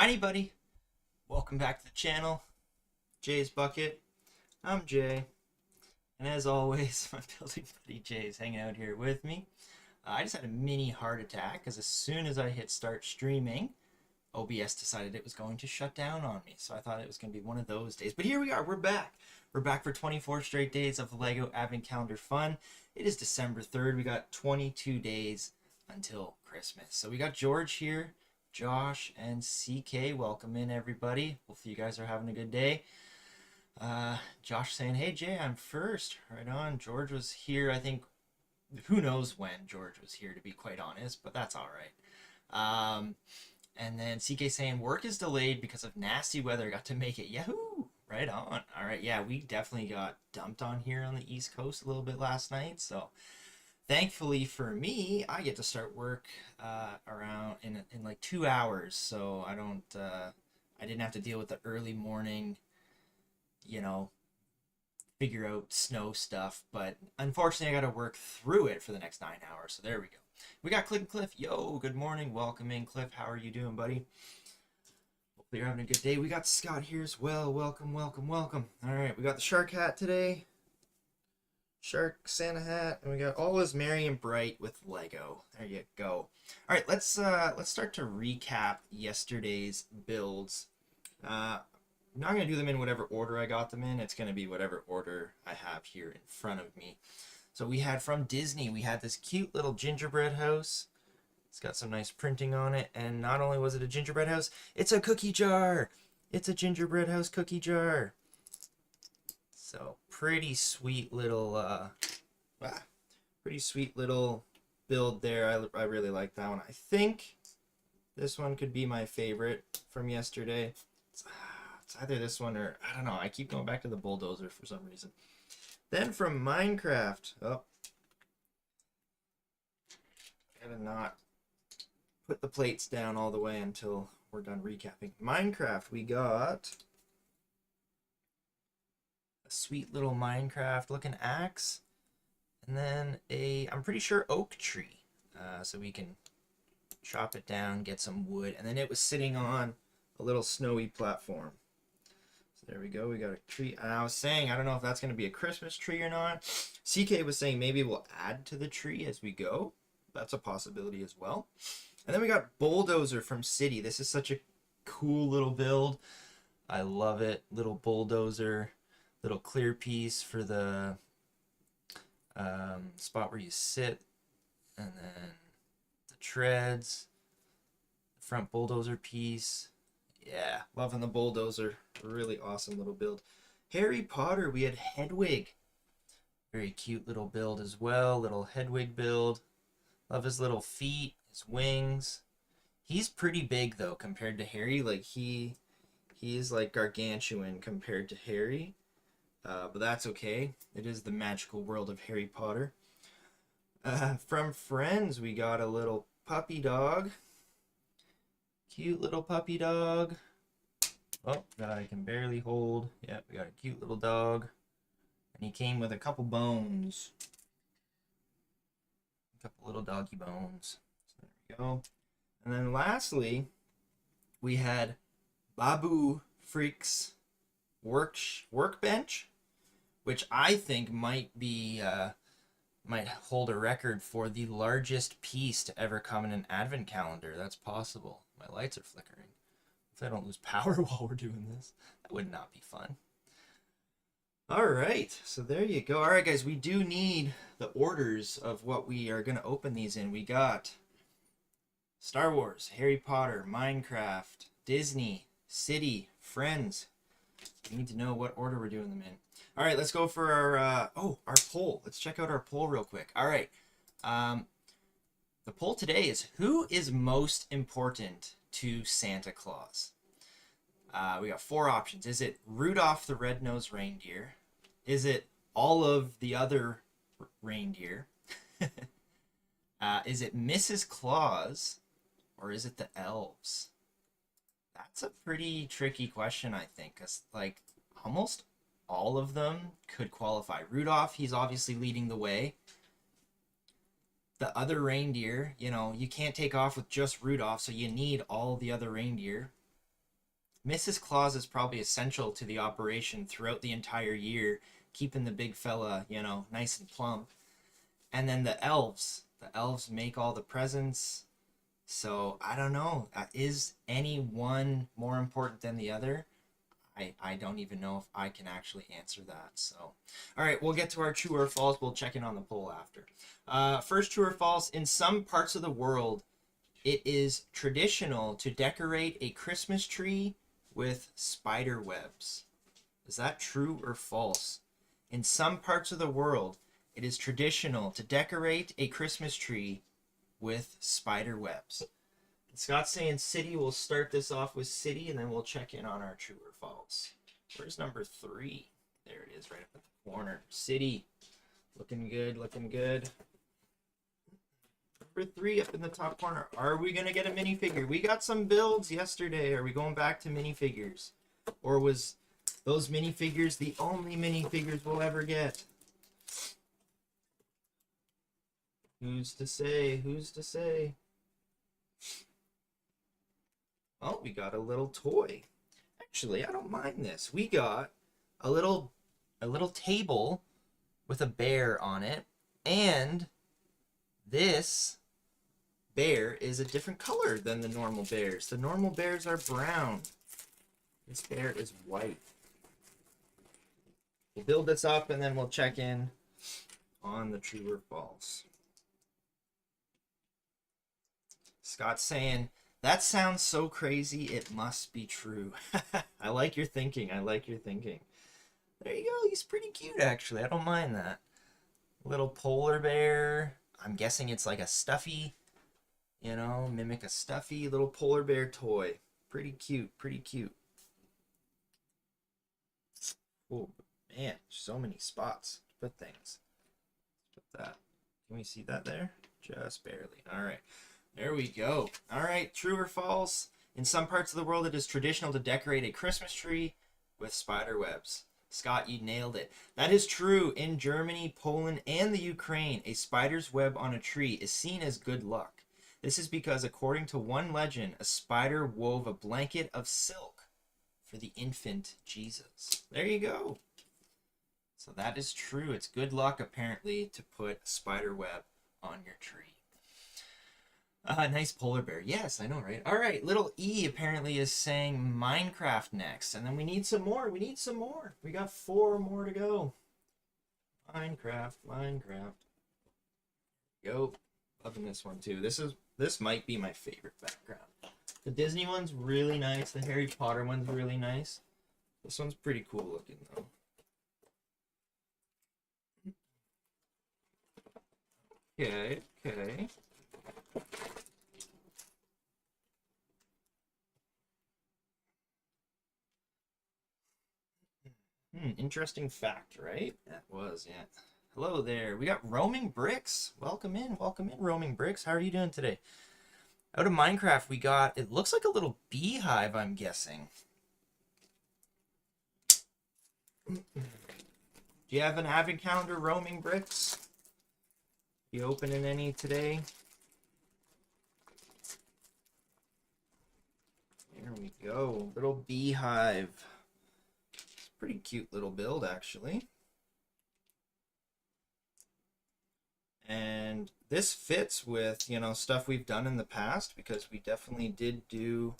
Hi, buddy. Welcome back to the channel. Jay's Bucket. I'm Jay. And as always, my building buddy Jay is hanging out here with me. I just had a mini heart attack because as soon as I hit start streaming, OBS decided it was going to shut down on me. So I thought it was going to be one of those days. But here we are. We're back. We're back for 24 straight days of LEGO Advent Calendar fun. It is December 3rd. We got 22 days until Christmas. So we got George here, Josh, and CK. Welcome in, everybody. Hopefully you guys are having a good day. Josh saying, hey, Jay, I'm first. Right on. George was here, I think, who knows when George was here, to be quite honest, but that's all right. And then CK saying, work is delayed because of nasty weather. Got to make it. Yahoo! Right on. All right, yeah, we definitely got dumped on here on the East Coast a little bit last night, so thankfully for me, I get to start work around in like 2 hours, so I didn't have to deal with the early morning, you know, figure out snow stuff. But unfortunately, I got to work through it for the next 9 hours. So there we go. We got Cliff. Yo, good morning. Welcome in, Cliff. How are you doing, buddy? Hopefully you're having a good day. We got Scott here as well. Welcome. All right, we got the shark hat today. Shark Santa hat, and we got all is merry and bright with Lego. There you go. All right, let's start to recap yesterday's builds. I'm not gonna do them in whatever order I got them in. It's gonna be whatever order I have here in front of me. So we had from Disney, we had this cute little gingerbread house. It's got some nice printing on it, and not only was it a gingerbread house, it's a cookie jar. It's a gingerbread house cookie jar. So pretty sweet little build there. I really like that one. I think this one could be my favorite from yesterday. It's either this one or I don't know. I keep going back to the bulldozer for some reason. Then from Minecraft, gotta not put the plates down all the way until we're done recapping. Minecraft, we got a sweet little Minecraft looking axe, and then I'm pretty sure oak tree, so we can chop it down, get some wood, and then it was sitting on a little snowy platform. So there we go, we got a tree. And I was saying, I don't know if that's going to be a Christmas tree or not. CK was saying maybe we'll add to the tree as we go. That's a possibility as well. And then we got Bulldozer from City. This is such a cool little build. I love it. Little bulldozer. Little clear piece for the spot where you sit, and then the treads, the front bulldozer piece. Yeah, loving the bulldozer. Really awesome little build. Harry Potter, we had Hedwig. Very cute little build as well. Little Hedwig build. Love his little feet, his wings. He's pretty big though compared to Harry. Like he is like gargantuan compared to Harry. But that's okay. It is the magical world of Harry Potter. From Friends, we got a little puppy dog. Cute little puppy dog. Oh, that I can barely hold. Yep, we got a cute little dog. And he came with a couple bones. A couple little doggy bones. So there we go. And then lastly, we had Babu Freak's workbench, which I think might hold a record for the largest piece to ever come in an advent calendar. That's possible. My lights are flickering. If I don't lose power while we're doing this, that would not be fun. All right, so there you go. All right, guys, we do need the orders of what we are going to open these in. We got Star Wars, Harry Potter, Minecraft, Disney, City, Friends. We need to know what order we're doing them in. All right, let's go for our poll. Let's check out our poll real quick. All right. The poll today is, who is most important to Santa Claus? We got 4 options. Is it Rudolph the Red-Nosed Reindeer? Is it all of the other reindeer? Is it Mrs. Claus? Or is it the elves? That's a pretty tricky question, I think, because like almost all of them could qualify. Rudolph, he's obviously leading the way. The other reindeer, you know, you can't take off with just Rudolph, so you need all the other reindeer. Mrs. Claus is probably essential to the operation throughout the entire year, keeping the big fella, nice and plump. And then the elves make all the presents. So I don't know. Is any one more important than the other? I don't even know if I can actually answer that. So, all right, we'll get to our true or false. We'll check in on the poll after. First, true or false. In some parts of the world, it is traditional to decorate a Christmas tree with spider webs. Is that true or false? In some parts of the world, it is traditional to decorate a Christmas tree with spider webs. Scott's saying city. We'll start this off with city, and then we'll check in on our true or false. Where's number 3? There it is, right up at the corner. City. Looking good, looking good. Number 3 up in the top corner. Are we going to get a minifigure? We got some builds yesterday. Are we going back to minifigures? Or was those minifigures the only minifigures we'll ever get? Who's to say? Who's to say? Oh, we got a little toy. Actually, I don't mind this. We got a little table with a bear on it, and this bear is a different color than the normal bears. The normal bears are brown. This bear is white. We'll build this up, and then we'll check in on the true or false. Scott's saying, that sounds so crazy, it must be true. I like your thinking. I like your thinking. There you go. He's pretty cute, actually. I don't mind that. Little polar bear. I'm guessing it's like a stuffy, mimic a stuffy little polar bear toy. Pretty cute. Pretty cute. Oh, man. So many spots to put things. Let's put that. Can we see that there? Just barely. All right. There we go. All right, true or false? In some parts of the world, it is traditional to decorate a Christmas tree with spider webs. Scott, you nailed it. That is true. In Germany, Poland, and the Ukraine, a spider's web on a tree is seen as good luck. This is because, according to one legend, a spider wove a blanket of silk for the infant Jesus. There you go. So that is true. It's good luck, apparently, to put a spider web on your tree. Nice polar bear. Yes, I know, right? All right, little E apparently is saying Minecraft next. And then we need some more. We need some more. We got 4 more to go. Minecraft. Go. Loving this one, too. This might be my favorite background. The Disney one's really nice. The Harry Potter one's really nice. This one's pretty cool looking, though. Okay. Interesting fact, right? That was, yeah. Hello there. We got Roaming Bricks. Welcome in, Roaming Bricks. How are you doing today? Out of Minecraft, we got, it looks like a little beehive, I'm guessing. Do you have an advent calendar, Roaming Bricks? You opening any today? There we go. Little beehive. It's a pretty cute little build, actually. And this fits with, stuff we've done in the past, because we definitely did do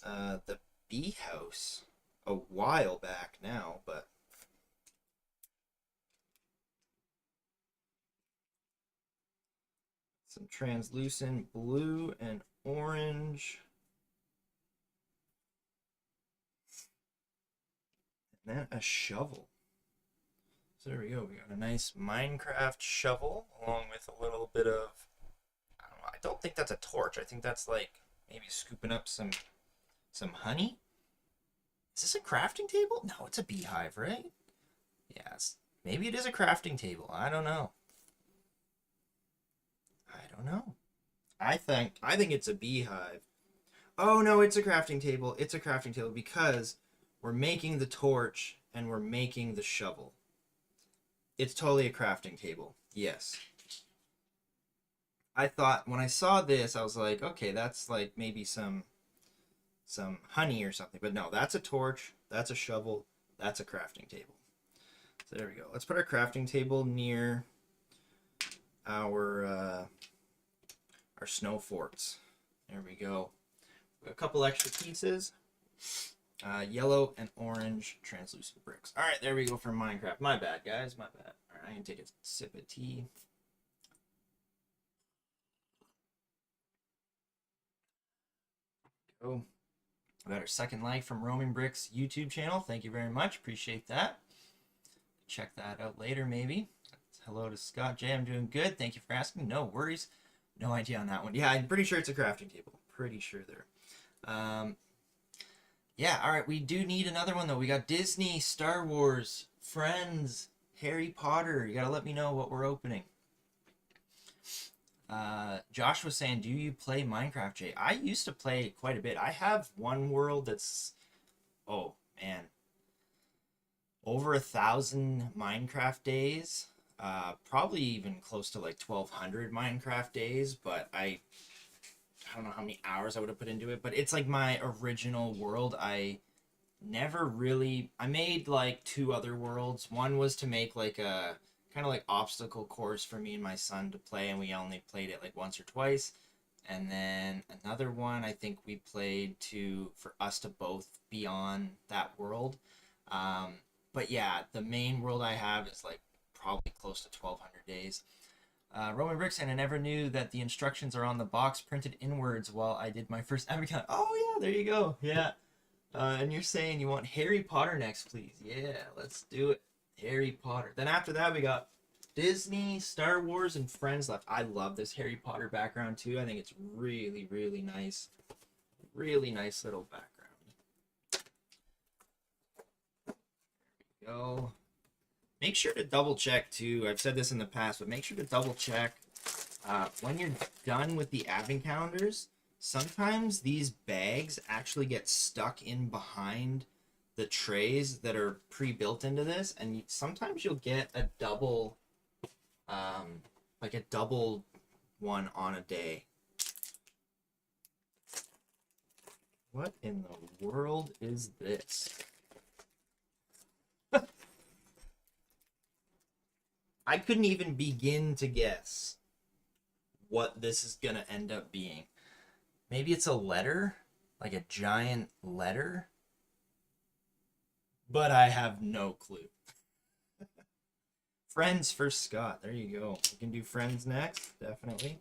the bee house a while back now, but some translucent blue and orange. And then a shovel. So there we go. We got a nice Minecraft shovel along with a little bit of, I don't know, I don't think that's a torch. I think that's like maybe scooping up some honey. Is this a crafting table? No, it's a beehive, right? Yes. Maybe it is a crafting table. I don't know. I think it's a beehive. Oh no, it's a crafting table. It's a crafting table because we're making the torch and we're making the shovel. It's totally a crafting table. Yes. I thought when I saw this, I was like, okay, that's like maybe some some honey or something. But no, that's a torch, that's a shovel, that's a crafting table. So there we go. Let's put our crafting table near our snow forts. There we go. A couple extra pieces. Yellow and orange translucent bricks. All right, there we go for Minecraft. My bad, guys. My bad. All right, I'm going to take a sip of tea. Go. We got our second like from Roaming Bricks YouTube channel. Thank you very much. Appreciate that. Check that out later, maybe. Hello to Scott J. I'm doing good. Thank you for asking. No worries. No idea on that one. Yeah, I'm pretty sure it's a crafting table. Pretty sure there. Yeah, all right. We do need another one, though. We got Disney, Star Wars, Friends, Harry Potter. You got to let me know what we're opening. Josh was saying, do you play Minecraft, Jay? I used to play quite a bit. I have one world that's, oh, man, over 1,000 Minecraft days. Probably even close to like 1,200 Minecraft days, but I don't know how many hours I would have put into it, but it's like my original world. I made like 2 other worlds. One was to make like a kind of like obstacle course for me and my son to play, and we only played it like once or twice. And then another one I think we played for us to both be on that world. But yeah, the main world I have is like probably close to 1,200 days. Roman Bricks, and I never knew that the instructions are on the box printed inwards while I did my first ever count. Oh yeah, there you go. Yeah. And you're saying you want Harry Potter next, please. Yeah, let's do it. Harry Potter. Then after that, we got Disney, Star Wars, and Friends left. I love this Harry Potter background too. I think it's really, really nice. Really nice little background. There we go. Make sure to double check too. I've said this in the past, but make sure to double check when you're done with the advent calendars. Sometimes these bags actually get stuck in behind the trays that are pre-built into this, and sometimes you'll get a double, like a double one on a day. What in the world is this? I couldn't even begin to guess what this is gonna end up being. Maybe it's a letter, like a giant letter, but I have no clue. Friends for Scott. There you go. We can do Friends next, definitely.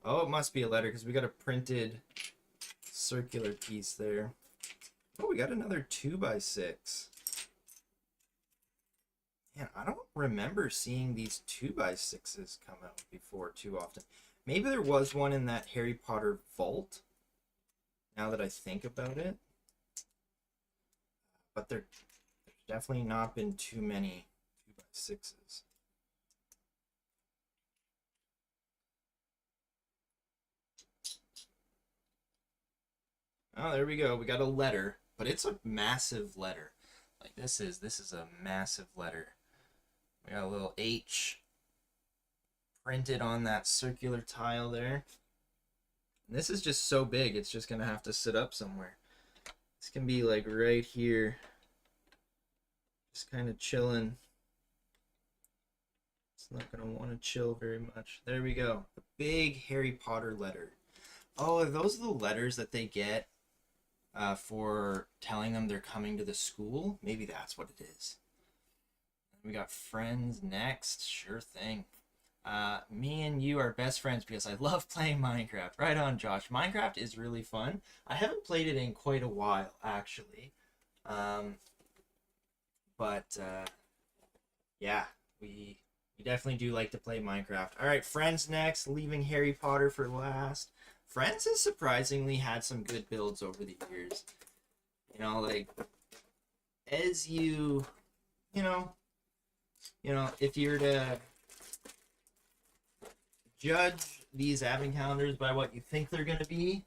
Oh, it must be a letter because we got a printed circular piece there. Oh, we got another 2x6. Man, I don't remember seeing these 2x6s come out before too often. Maybe there was one in that Harry Potter vault, now that I think about it. But there's definitely not been too many 2x6s. Oh, there we go. We got a letter, but it's a massive letter. Like this is a massive letter. We got a little H printed on that circular tile there. And this is just so big, it's just gonna have to sit up somewhere. This can be like right here, just kind of chilling. It's not gonna want to chill very much. There we go. A big Harry Potter letter. Oh, those are the letters that they get for telling them they're coming to the school. Maybe that's what it is. We got Friends next. Sure thing. Me and you are best friends because I love playing Minecraft. Right on, Josh. Minecraft is really fun. I haven't played it in quite a while, actually. Yeah, we definitely do like to play Minecraft. All right, Friends next. Leaving Harry Potter for last. Friends has surprisingly had some good builds over the years. You know, like, as you know, if you were to judge these advent calendars by what you think they're going to be,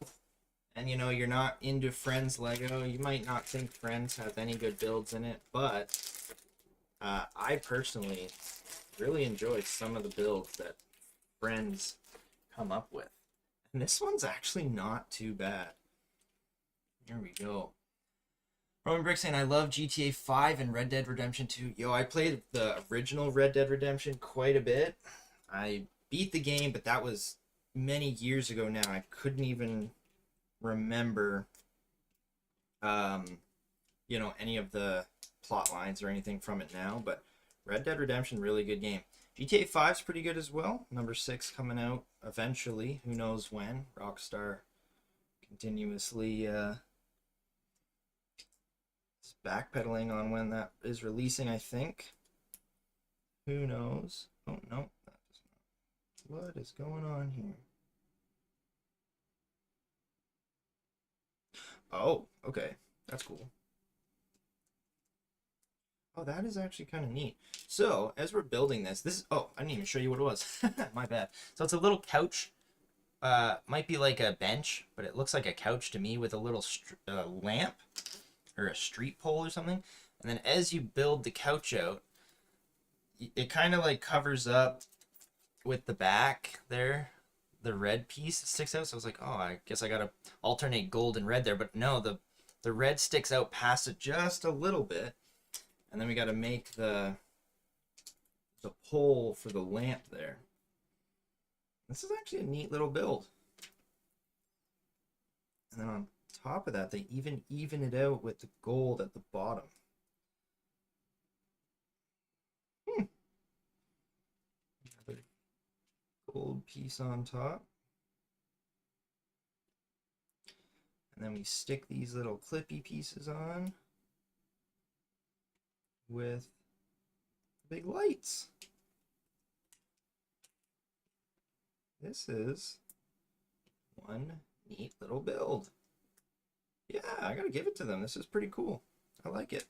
and you're not into Friends Lego, you might not think Friends has any good builds in it, but I personally really enjoy some of the builds that Friends come up with. And this one's actually not too bad. There we go. Roman Brick saying, I love GTA 5 and Red Dead Redemption 2. Yo, I played the original Red Dead Redemption quite a bit. I beat the game, but that was many years ago now. I couldn't even remember, you know, any of the plot lines or anything from it now. But Red Dead Redemption, really good game. GTA 5 is pretty good as well. Number 6 coming out eventually. Who knows when. Rockstar continuously backpedaling on when that is releasing, I think. Who knows? Oh, no. What is going on here? Oh, okay. That's cool. Oh, that is actually kind of neat. So, as we're building this, oh, I didn't even show you what it was. My bad. So it's a little couch. Might be like a bench, but it looks like a couch to me with a little lamp or a street pole or something. And then as you build the couch out, it kind of like covers up with the back there, the red piece that sticks out. So I was like, oh, I guess I gotta alternate gold and red there. But no, the red sticks out past it just a little bit. And then we got to make the pole for the lamp there. This is actually a neat little build. And then on top of that, they even it out with the gold at the bottom. Another gold piece on top. And then we stick these little clippy pieces on with big lights. This is one neat little build. Yeah, I gotta give it to them. This is pretty cool. I like it.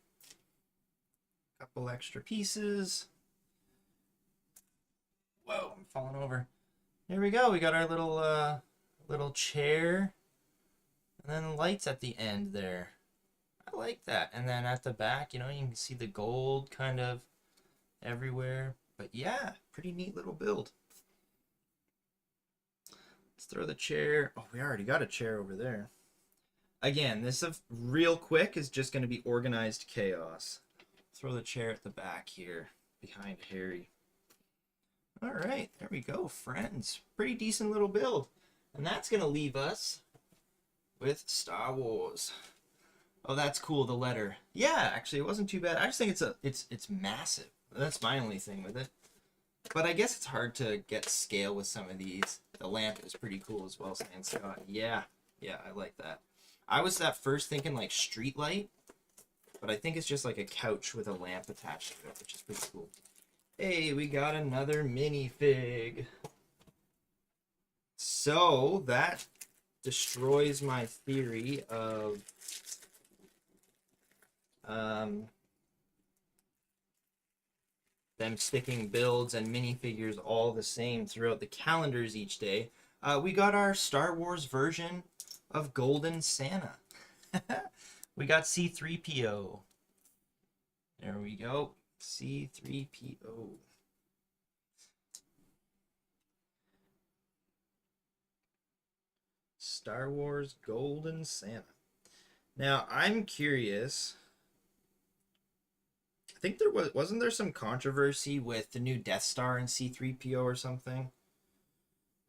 Couple extra pieces. Whoa, I'm falling over. Here we go. We got our little chair. And then lights at the end there. I like that. And then at the back, you know, you can see the gold kind of everywhere. But yeah, pretty neat little build. Let's throw the chair. Oh, we already got a chair over there. Again, this real quick is just going to be organized chaos. Throw the chair at the back here behind Harry. All right, there we go, friends. Pretty decent little build. And that's going to leave us with Star Wars. Oh, that's cool, the letter. Yeah, actually, it wasn't too bad. I just think it's massive. That's my only thing with it. But I guess it's hard to get scale with some of these. The lamp is pretty cool as well, Stan Scott. Yeah, I like that. I was at first thinking like street light, but I think it's just like a couch with a lamp attached to it, which is pretty cool. Hey, we got another minifig. So that destroys my theory of them sticking builds and minifigures all the same throughout the calendars each day. We got our Star Wars version of Golden Santa. We got C-3PO. There we go. C-3PO. Star Wars Golden Santa. Now, I'm curious. I think there wasn't there some controversy with the new Death Star and C-3PO or something?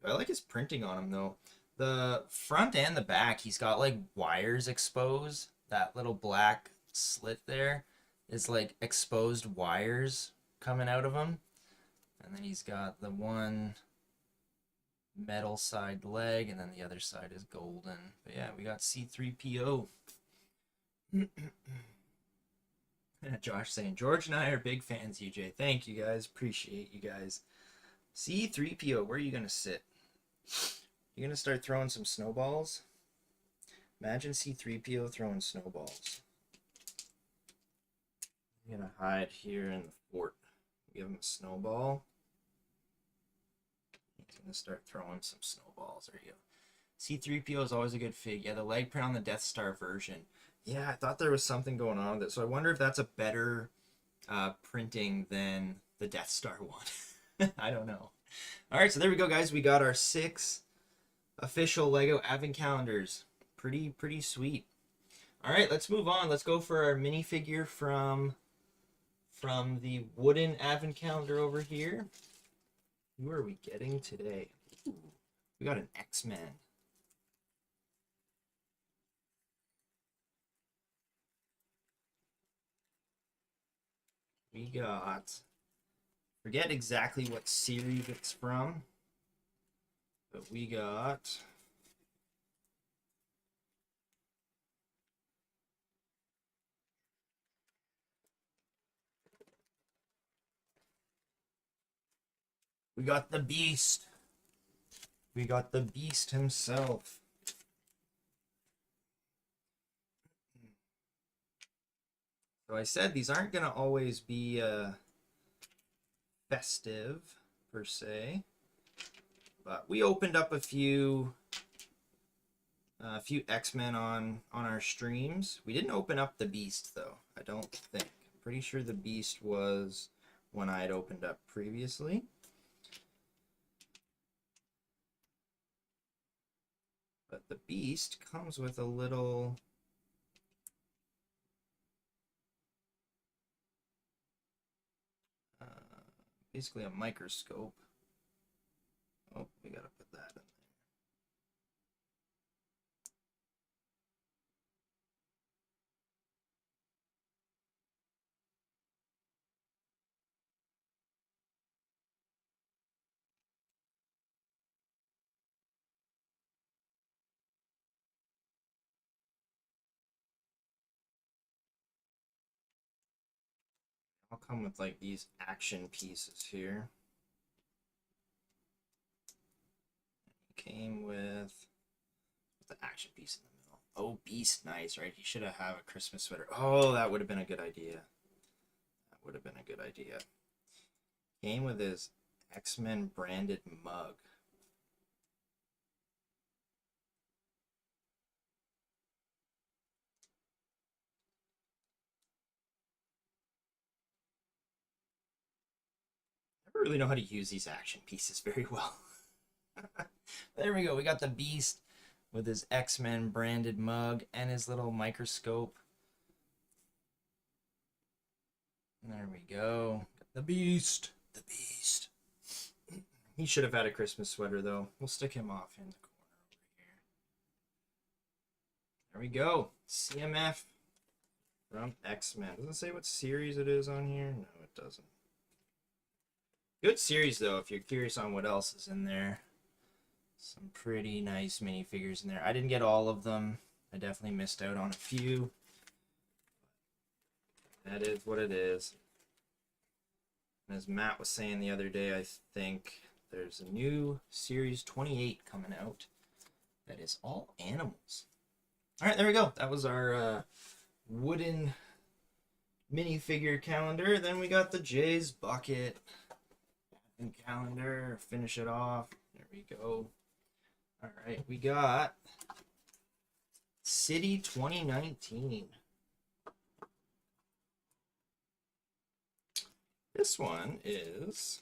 I like his printing on him though. The front and the back, he's got like wires exposed. That little black slit there is like exposed wires coming out of him. And then he's got the one metal side leg, and then the other side is golden. But yeah, we got C-3PO. Josh saying, George and I are big fans, UJ. Thank you guys. Appreciate you guys. C-3PO, where are you going to sit? You're going to start throwing some snowballs? Imagine C-3PO throwing snowballs. I'm going to hide here in the fort. Give him a snowball. He's going to start throwing some snowballs. There you go. C-3PO is always a good fig. Yeah, the leg print on the Death Star version. Yeah, I thought there was something going on with it. So I wonder if that's a better printing than the Death Star one. I don't know. All right, so there we go, guys. We got our 6 official Lego Advent calendars. Pretty sweet. All right, let's move on. Let's go for our minifigure from the wooden advent calendar over here. Who are we getting today? Ooh, we got an X-Men. We got, forget exactly what series it's from, but we got the Beast. We got the Beast himself. So I said these aren't going to always be festive, per se. But we opened up a few X-Men on our streams. We didn't open up the Beast, though, I don't think. I'm pretty sure the Beast was one I had opened up previously. But the Beast comes with a little... basically a microscope. Oh, we gotta put that in there. I'll come with like these action pieces here. Came with the action piece in the middle. Oh, Beast, nice, right? He should have a Christmas sweater. Oh, that would have been a good idea. That would have been a good idea. Came with his X-Men branded mug. I never really know how to use these action pieces very well. There we go. We got the Beast with his X-Men branded mug and his little microscope. There we go. The Beast. The Beast. He should have had a Christmas sweater, though. We'll stick him off in the corner over here. There we go. CMF from X-Men. Doesn't it say what series it is on here? No, it doesn't. Good series, though, if you're curious on what else is in there. Some pretty nice minifigures in there. I didn't get all of them. I definitely missed out on a few. That is what it is. And as Matt was saying the other day, I think there's a new Series 28 coming out that is all animals. All right, there we go. That was our wooden minifigure calendar. Then we got the Jay's Bucket and calendar. Finish it off. There we go. All right, we got City 2019. This one is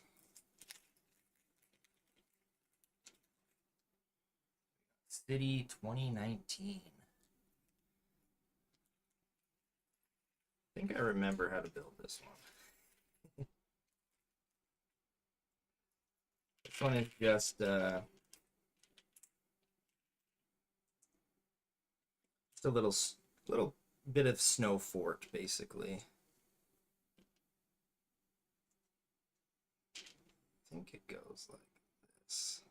City 2019. I think I remember how to build this one. This one is just a little bit of snow fort, basically. I think it goes like this.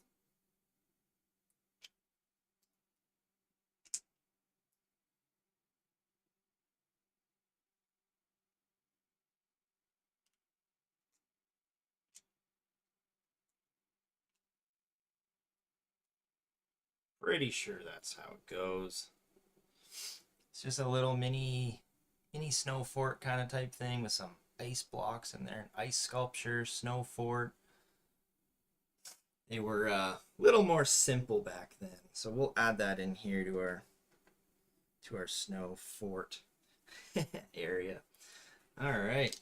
Pretty sure that's how it goes. It's just a little mini snow fort kind of type thing with some ice blocks in there, ice sculpture, snow fort. They were a little more simple back then, so we'll add that in here to our snow fort area. All right.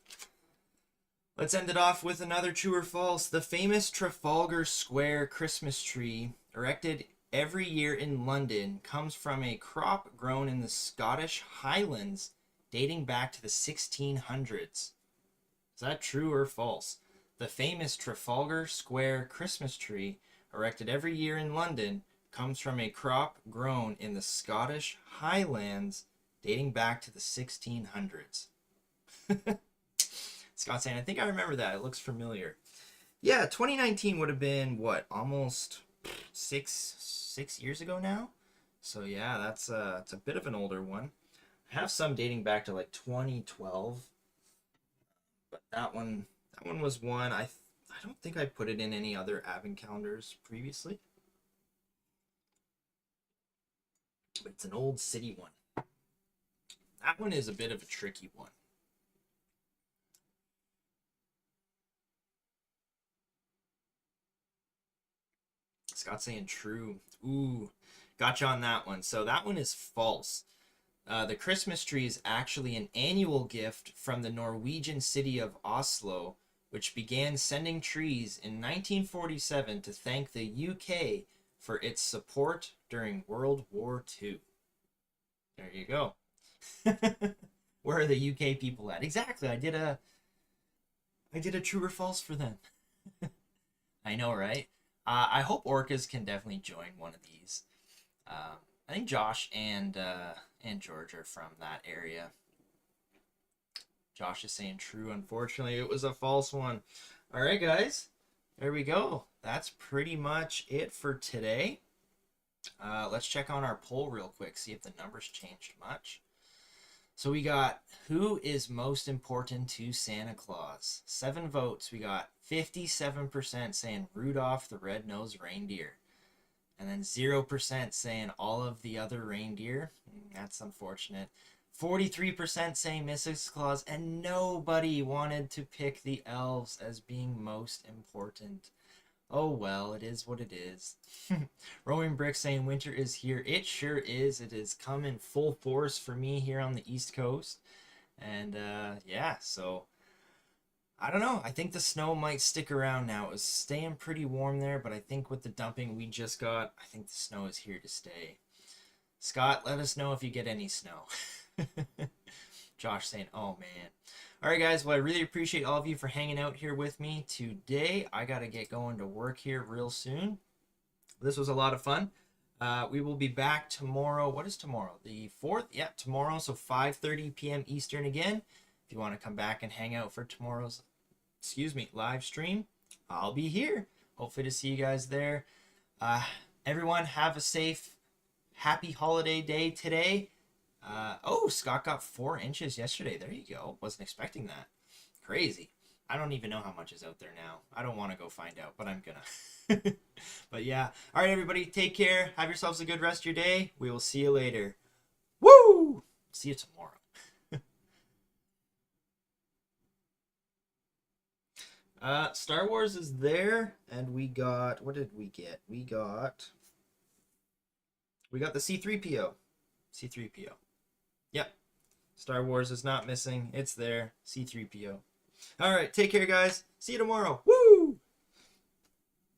Let's end it off with another true or false. The famous Trafalgar Square Christmas tree, erected every year in London comes from a crop grown in the Scottish Highlands dating back to the 1600s. Is that true or false? The famous Trafalgar Square Christmas tree, erected every year in London, comes from a crop grown in the Scottish Highlands dating back to the 1600s. Scott saying, I think I remember that. It looks familiar. Yeah, 2019 would have been, what, almost six years ago now? So yeah, that's it's a bit of an older one. I have some dating back to like 2012. But that one was one. I don't think I put it in any other advent calendars previously. But it's an old city one. That one is a bit of a tricky one. Scott's saying true. Ooh, gotcha on that one. So that one is false. The Christmas tree is actually an annual gift from the Norwegian city of Oslo, which began sending trees in 1947 to thank the UK for its support during World War II. There you go. Where are the UK people at? Exactly. I did a true or false for them. I know, right? I hope orcas can definitely join one of these. I think Josh and George are from that area. Josh is saying true. Unfortunately, it was a false one. All right, guys. There we go. That's pretty much it for today. Let's check on our poll real quick, see if the numbers changed much. So we got, who is most important to Santa Claus? 7 votes. We got 57% saying Rudolph the Red-Nosed Reindeer. And then 0% saying all of the other reindeer. That's unfortunate. 43% saying Mrs. Claus, and nobody wanted to pick the elves as being most important. Oh well, it is what it is. Rowan Brick saying winter is here. It sure is. It is coming full force for me here on the East Coast. And yeah, so I don't know. I think the snow might stick around now. It was staying pretty warm there, but I think with the dumping we just got, I think the snow is here to stay. Scott, let us know if you get any snow. Josh saying, oh man. All right, guys. Well, I really appreciate all of you for hanging out here with me today. I got to get going to work here real soon. This was a lot of fun. We will be back tomorrow. What is tomorrow? The 4th? Yeah, tomorrow. So 5:30 p.m. Eastern again. If you want to come back and hang out for tomorrow's, live stream, I'll be here. Hopefully to see you guys there. Everyone, have a safe, happy holiday day today. Oh, Scott got 4 inches yesterday. There you go. Wasn't expecting that. Crazy. I don't even know how much is out there now. I don't want to go find out, but I'm gonna. But yeah. All right, everybody. Take care. Have yourselves a good rest of your day. We will see you later. Woo! See you tomorrow. Star Wars is there, and we got, what did we get? We got the C-3PO. C-3PO. Yep. Star Wars is not missing. It's there. C-3PO. All right, take care, guys. See you tomorrow. Woo!